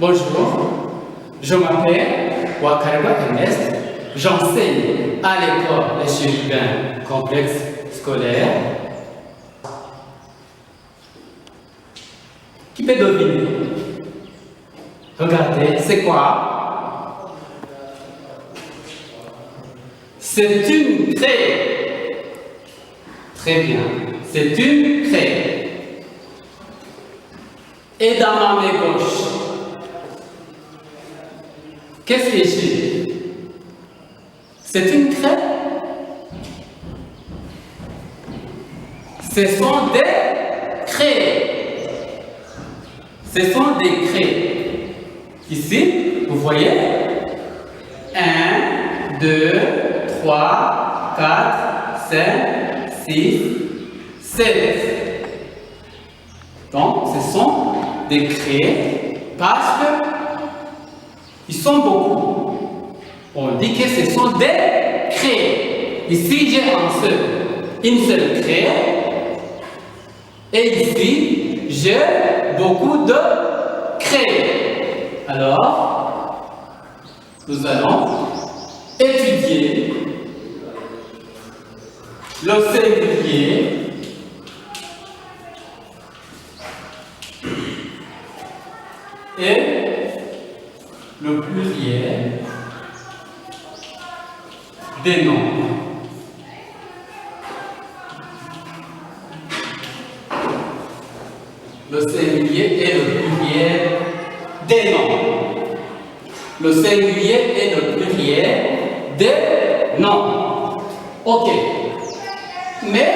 Bonjour, je m'appelle Wakareba Ernest, j'enseigne à l'école des chérubins complexe scolaire. Qui peut deviner? Regardez, c'est quoi? C'est une craie. Très bien, c'est une craie. Et dans ma main gauche, qu'est-ce que j'ai? C'est une craie. Ce sont des craies. Ce sont des craies. Ici, vous voyez? 1, 2, 3, 4, 5, 6, 7. Donc, ce sont des craies parce qu'ils sont beaucoup. On dit que ce sont des craies. Ici, j'ai une seule craie. Et ici, j'ai beaucoup de craies. Alors, nous allons étudier le singulier et le pluriel des noms. Le singulier et le pluriel des noms. Le singulier et le pluriel des noms. Ok. Mais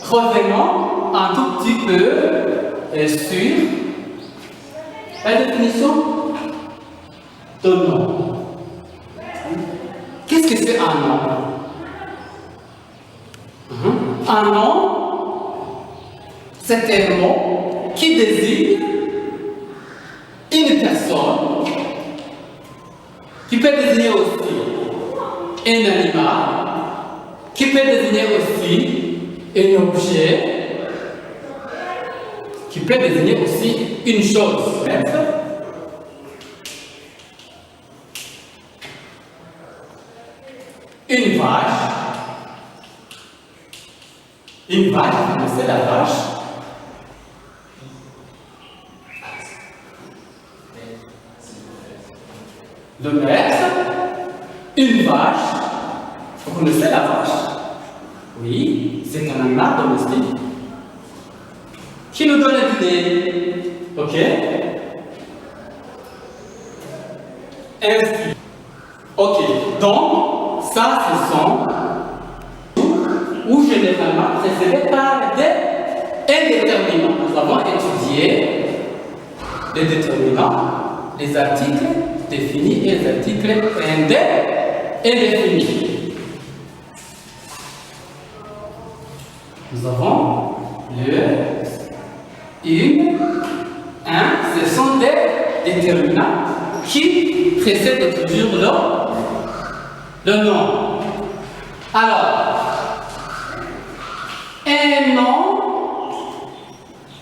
revenons un tout petit peu sur la définition de nom. Qu'est-ce que c'est un nom? Un nom, c'est un mot qui désigne une personne, qui peut désigner aussi un animal, qui peut désigner aussi un objet, qui peut désigner aussi une chose. Une vache. Une vache, vous connaissez la vache? Le maître, une vache. Vous connaissez la vache? Oui, c'est un animal domestique qui nous donne l'idée. Ok? Ainsi. Ok, donc, ça, ce sont ou généralement précédés par des indéterminants. Nous avons étudié les déterminants, les articles définis et les articles indéfinis. Nous avons le, une, un, ce sont des déterminants qui précèdent toujours le nom. Alors, un nom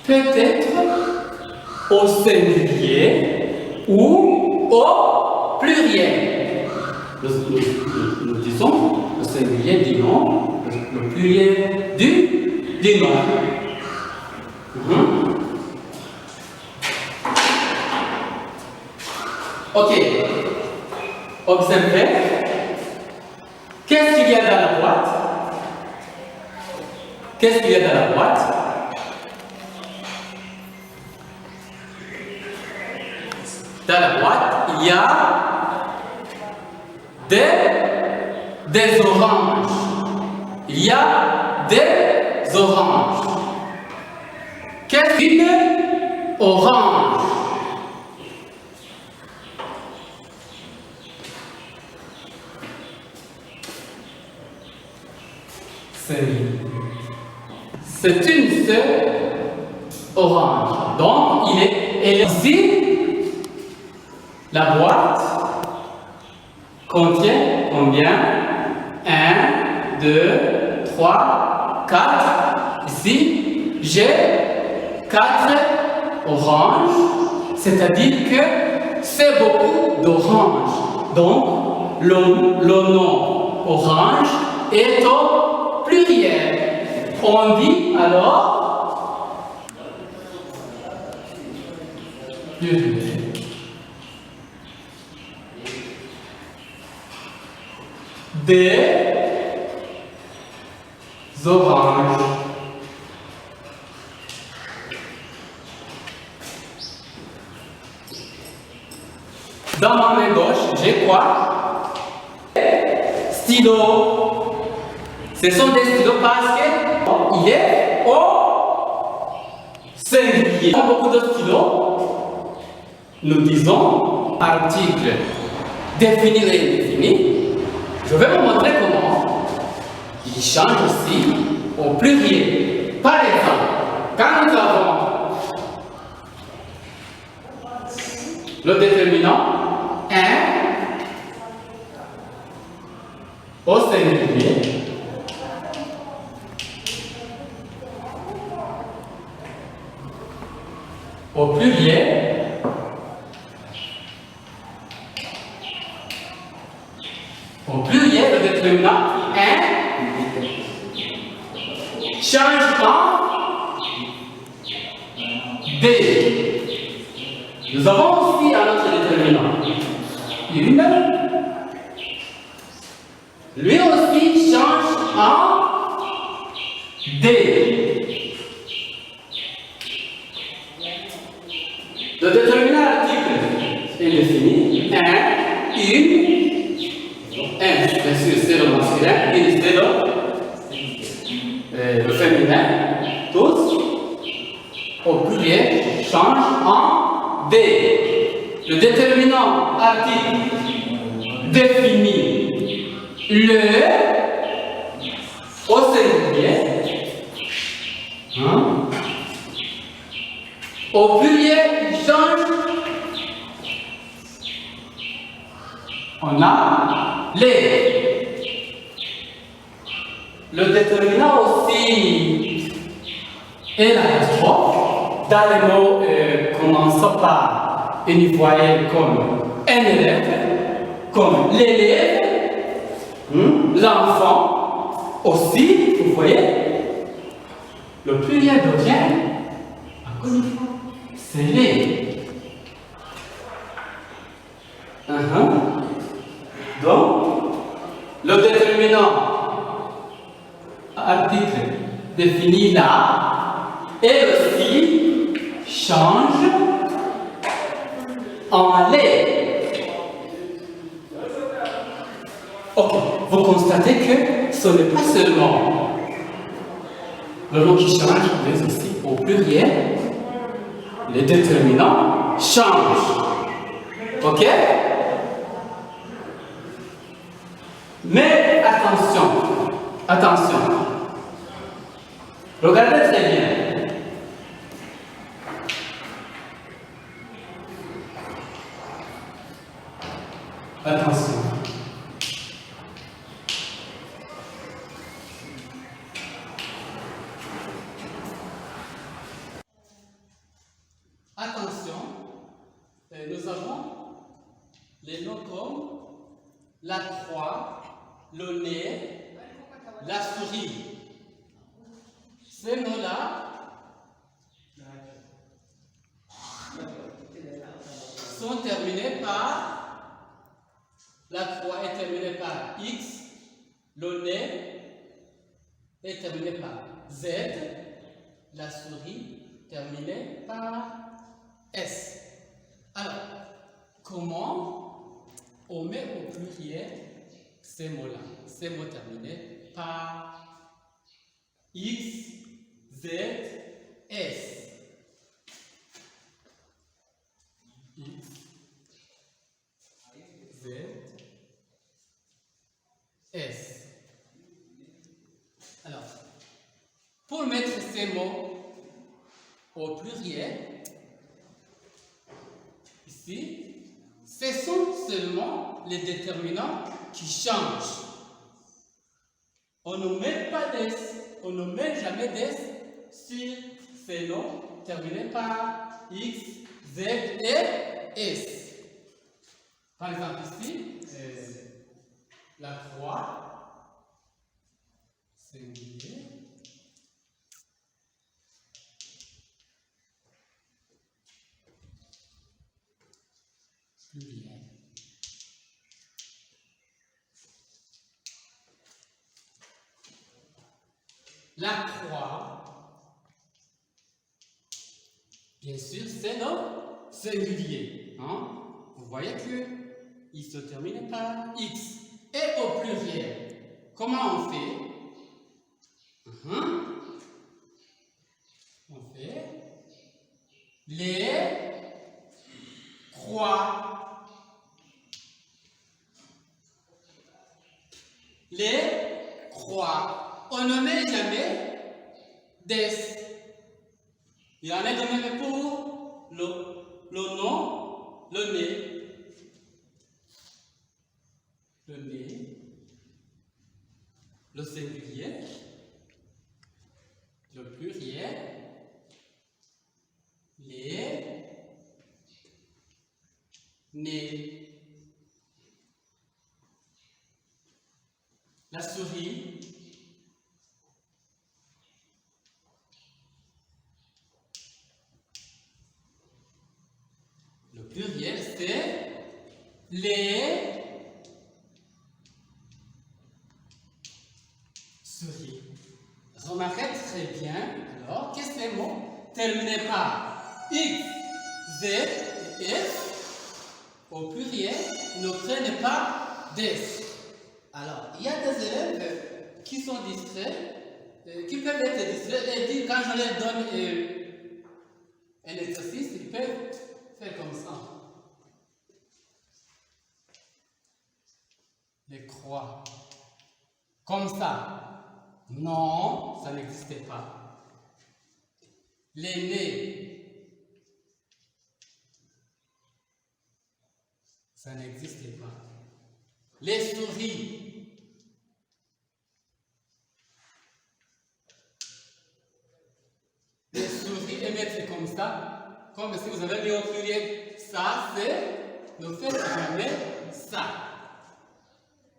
peut être au singulier ou au pluriel. Nous disons le singulier du nom, le pluriel du nom. Ok. Observez. Qu'est-ce qu'il y a dans la boîte? Qu'est-ce qu'il y a dans la boîte? Dans la boîte, il y a des oranges. Il y a des oranges. Qu'est-ce qu'une orange? C'est une seule orange. Donc, elle est ici. La boîte contient combien? 1, 2, 3, 4. Ici, j'ai 4 oranges. c'est-à-dire que c'est beaucoup d'oranges. Donc, le nom orange est au pluriel. On dit alors pluriel. Des oranges. Dans ma main gauche, j'ai quoi? Stylo. Ce sont des stylos parce qu'il est au singulier. Dans beaucoup de stylos, nous disons article défini et indéfini. Je vais vous montrer comment il change aussi au pluriel. Par exemple, quand nous avons le déterminant un au singulier, au pluriel, le déterminant un change en D. Nous avons aussi un autre déterminant. Une. Lui aussi change en D. Le déterminant article est défini. Un, une. Un, bien sûr, c'est le masculin. Une, c'est le féminin. Tous. Au pluriel change en D. Le déterminant article définit le au singulier. Au pluriel, il change. On a les. Le déterminant aussi est l'apostrophe. Dans les mots commençant par une voyelle comme un élève, comme l'élève, l'enfant aussi, vous voyez, le pluriel devient, encore une fois, c'est les. Donc, le déterminant article défini là et aussi change en les. Ok, vous constatez que ce n'est pas seulement le nom qui change, mais aussi au pluriel, les déterminants changent. Ok? Mais attention, attention. Regardez très bien. Attention. Attention, nous avons les noms comme la croix, le nez, la souris. Ces noms-là sont terminés par la croix est terminée par X, le nez est terminé par Z, la souris terminée par S. Alors, comment on met au pluriel ces mots-là, ces mots terminés par X, Z, S. X, Z, S. Alors, pour mettre ces mots au pluriel, ici, ce sont seulement les déterminants qui changent. On ne met pas d'S, on ne met jamais d'S sur ces noms terminés par X, Z et S. Par exemple ici, la croix, singulier, pluriel. La croix, bien sûr, c'est le singulier. Hein? Vous voyez qu'il se termine par X. Et au pluriel, comment on fait? On fait les croix. Les croix. On ne met jamais des. Il y en a de même pour le nom, le nez, le singulier, le pluriel, les nez. La souris, le pluriel c'est les souris. Remarquez très bien alors que ces mots terminés par X, Z et S au pluriel ne prennent pas des. Alors, il y a des élèves qui sont distraits, qui peuvent être distraits et dire quand je leur donne un exercice, ils peuvent faire comme ça. Les croix. Comme ça. Non, ça n'existait pas. Les nez. Ça n'existait pas. Les souris. Les souris émettent comme ça, comme si vous avez mis au pluriel. Ça, c'est ne faites jamais ça.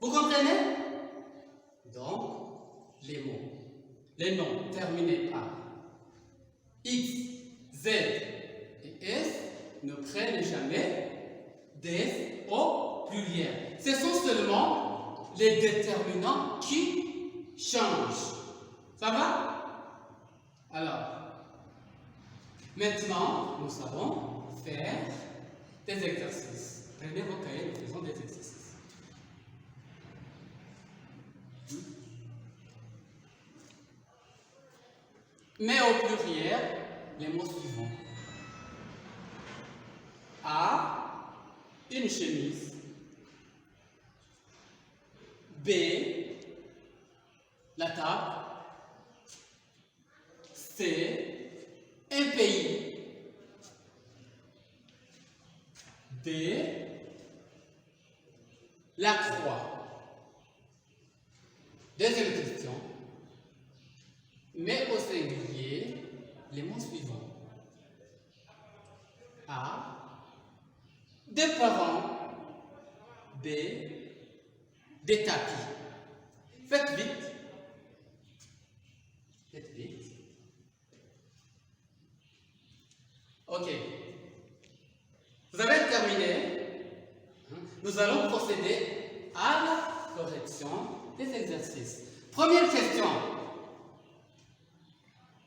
Vous comprenez? Donc, les mots, les noms terminés par X, Z et S ne prennent jamais des au pluriel. Ce sont seulement les déterminants qui changent. Ça va? Alors, maintenant, nous savons faire des exercices. Prenez vos cahiers, nous faisons des exercices. Mais au pluriel, les mots suivants. A, une chemise. B, la table. C, un pays. D, la croix. Deuxième question. Mais au singulier, les mots suivants. A, des parents. B, des tapis. Faites vite. Faites vite. Ok. Vous avez terminé. Nous allons procéder à la correction des exercices. Première question.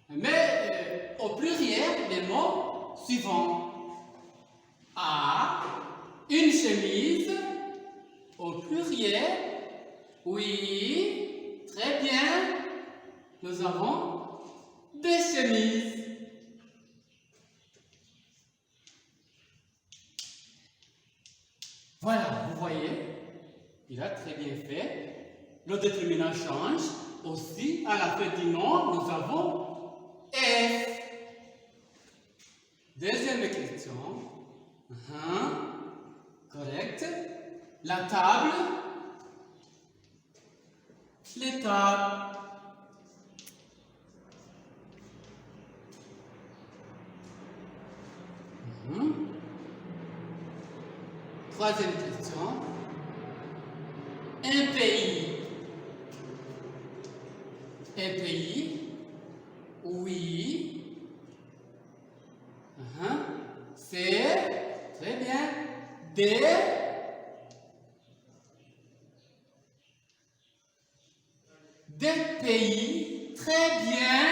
Mais au pluriel, les mots suivants. A, une chemise. Au pluriel, oui, très bien. Nous avons des chemises. Voilà, vous voyez, il a très bien fait. Le déterminant change. Aussi, à la fin du nom, nous avons F. Deuxième question. Correct. La table. Les tables. Troisième question. Un pays. Un pays. Oui. C'est très bien. Des pays. Très bien.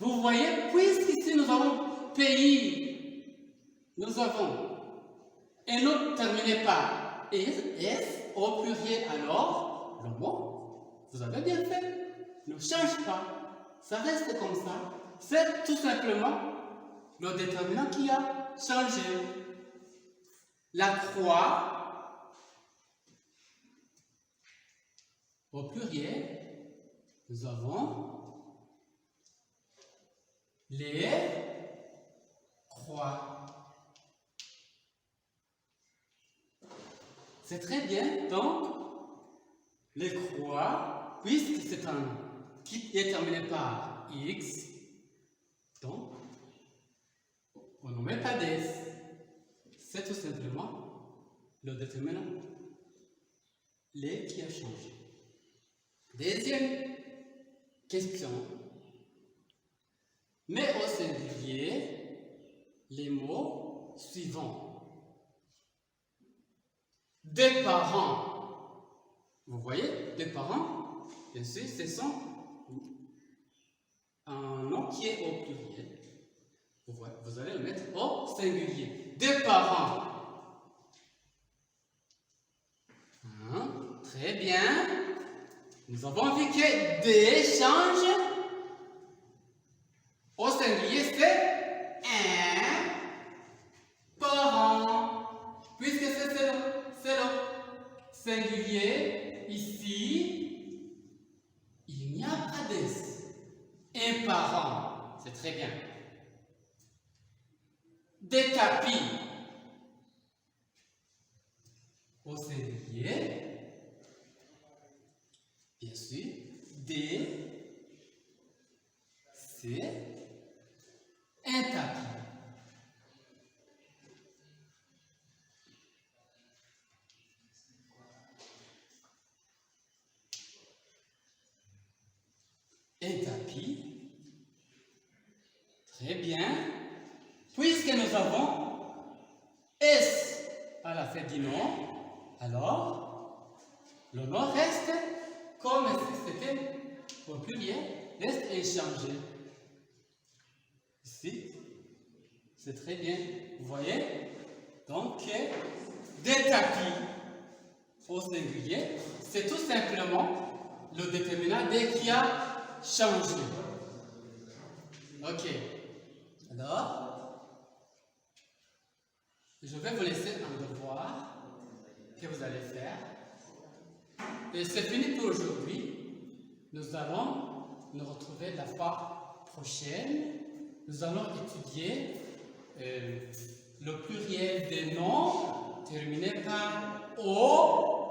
Vous voyez, puisqu'ici nous avons pays, nous avons un autre terminé par S au pluriel, alors le mot, vous avez bien fait, ne change pas, ça reste comme ça. C'est tout simplement le déterminant qui a changé. La croix, au pluriel, nous avons les croix. C'est très bien, donc, les croix, puisque c'est un qui est terminé par X, donc, on ne met pas d'S. C'est tout simplement le déterminant, les qui a changé. Deuxième question. Mets au singulier les mots suivants. Des parents. Vous voyez, des parents, bien sûr, ce sont un nom qui est au pluriel. Vous allez le mettre au singulier. Des parents. Très bien. Nous avons vu que des change. Au singulier, c'est un parent. Puisque c'est le singulier, ici, il n'y a pas d'S. Un parent. C'est très bien. Des tapis. Au singulier, bien sûr, c'est un tapis. Un tapis. Très bien. Puisque nous avons S à la fin du nom, alors le nom reste comme si c'était au pluriel, reste inchangé. Ici, c'est très bien. Vous voyez? Donc, des tapis au singulier, c'est tout simplement le déterminant dès qui a changé. Ok. Alors, je vais vous laisser un devoir que vous allez faire. Et c'est fini pour aujourd'hui. Nous allons nous retrouver la fois prochaine. Nous allons étudier le pluriel des noms terminés par O